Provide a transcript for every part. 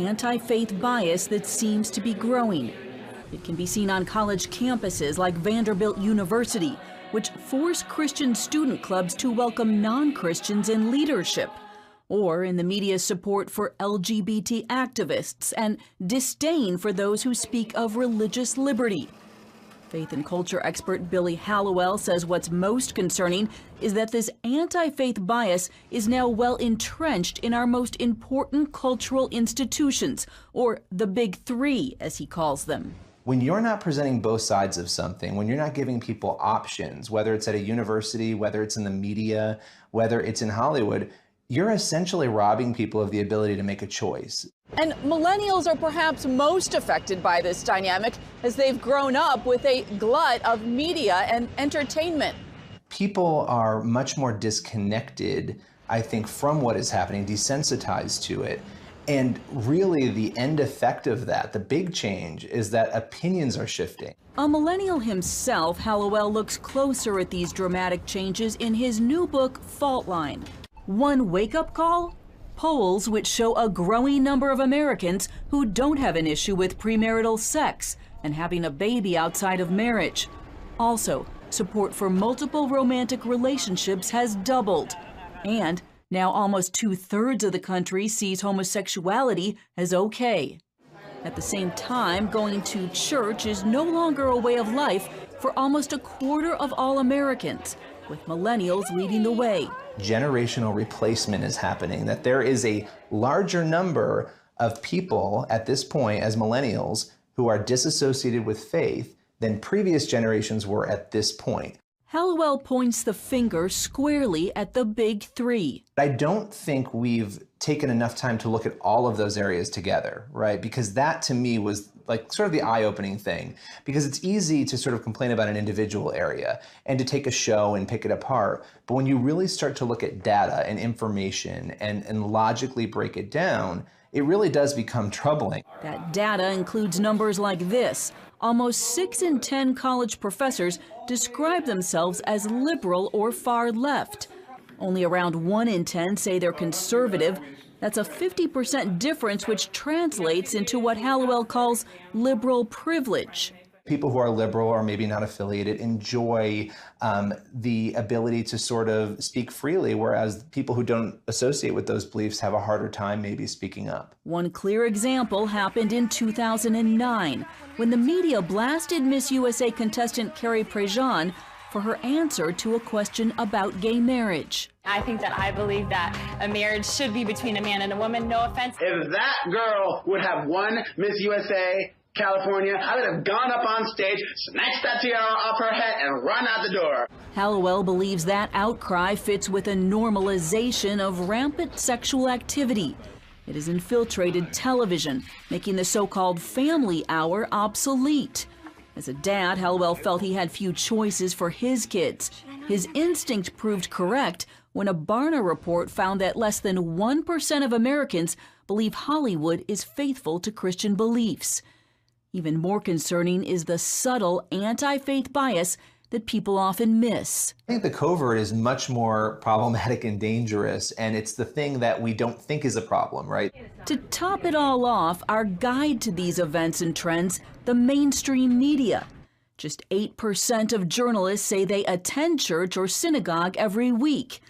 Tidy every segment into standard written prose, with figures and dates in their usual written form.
anti-faith bias that seems to be growing. It can be seen on college campuses like Vanderbilt University, which force Christian student clubs to welcome non-Christians in leadership, or in the media's support for LGBT activists and disdain for those who speak of religious liberty. Faith and culture expert Billy Hallowell says what's most concerning is that this anti-faith bias is now well entrenched in our most important cultural institutions, or the big three, as he calls them. When you're not presenting both sides of something, when you're not giving people options, whether it's at a university, whether it's in the media, whether it's in Hollywood, you're essentially robbing people of the ability to make a choice. And millennials are perhaps most affected by this dynamic as they've grown up with a glut of media and entertainment. People are much more disconnected, I think, from what is happening, desensitized to it. And really the end effect of that, the big change, is that opinions are shifting. A millennial himself, Hallowell looks closer at these dramatic changes in his new book, Fault Line. One wake-up call? Polls which show a growing number of Americans who don't have an issue with premarital sex and having a baby outside of marriage. Also, support for multiple romantic relationships has doubled. And now almost 2/3 of the country sees homosexuality as okay. At the same time, going to church is no longer a way of life for almost 1/4 of all Americans, with millennials leading the way. Generational replacement is happening, that there is a larger number of people at this point as millennials who are disassociated with faith than previous generations were at this point. Hallowell points the finger squarely at the big three. I don't think we've taken enough time to look at all of those areas together, right? Because that to me was like sort of the eye-opening thing, because it's easy to sort of complain about an individual area and to take a show and pick it apart. But when you really start to look at data and information and logically break it down, it really does become troubling. That data includes numbers like this. Almost 6 in 10 college professors describe themselves as liberal or far left. Only around 1 in 10 say they're conservative. That's a 50% difference, which translates into what Hallowell calls liberal privilege. People who are liberal or maybe not affiliated enjoy the ability to sort of speak freely, whereas people who don't associate with those beliefs have a harder time maybe speaking up. One clear example happened in 2009 when the media blasted Miss USA contestant Carrie Prejean for her answer to a question about gay marriage. I believe that a marriage should be between a man and a woman, no offense. If that girl would have won Miss USA California, I would have gone up on stage, snatched that tiara off her head, and run out the door. Hallowell believes that outcry fits with a normalization of rampant sexual activity. It has infiltrated television, making the so-called family hour obsolete. As a dad, Hallowell felt he had few choices for his kids. His instinct proved correct when a Barna report found that less than 1% of Americans believe Hollywood is faithful to Christian beliefs. Even more concerning is the subtle anti-faith bias that people often miss. I think the covert is much more problematic and dangerous, and it's the thing that we don't think is a problem, right? To top it all off, our guide to these events and trends, the mainstream media. Just 8% of journalists say they attend church or synagogue every week.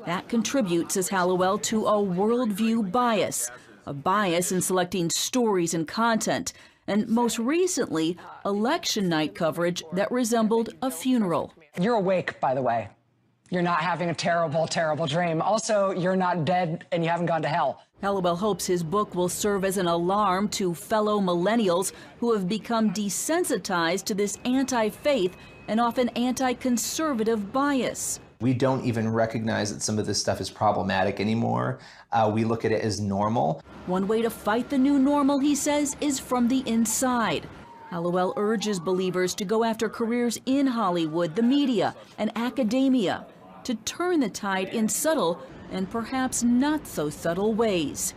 That contributes, says Hallowell, to a worldview bias, a bias in selecting stories and content, and most recently, election night coverage that resembled a funeral. You're awake, by the way. You're not having a terrible, terrible dream. Also, you're not dead and you haven't gone to hell. Hallowell hopes his book will serve as an alarm to fellow millennials who have become desensitized to this anti-faith and often anti-conservative bias. We don't even recognize that some of this stuff is problematic anymore. We look at it as normal. One way to fight the new normal, he says, is from the inside. Hallowell urges believers to go after careers in Hollywood, the media, and academia, to turn the tide in subtle and perhaps not so subtle ways.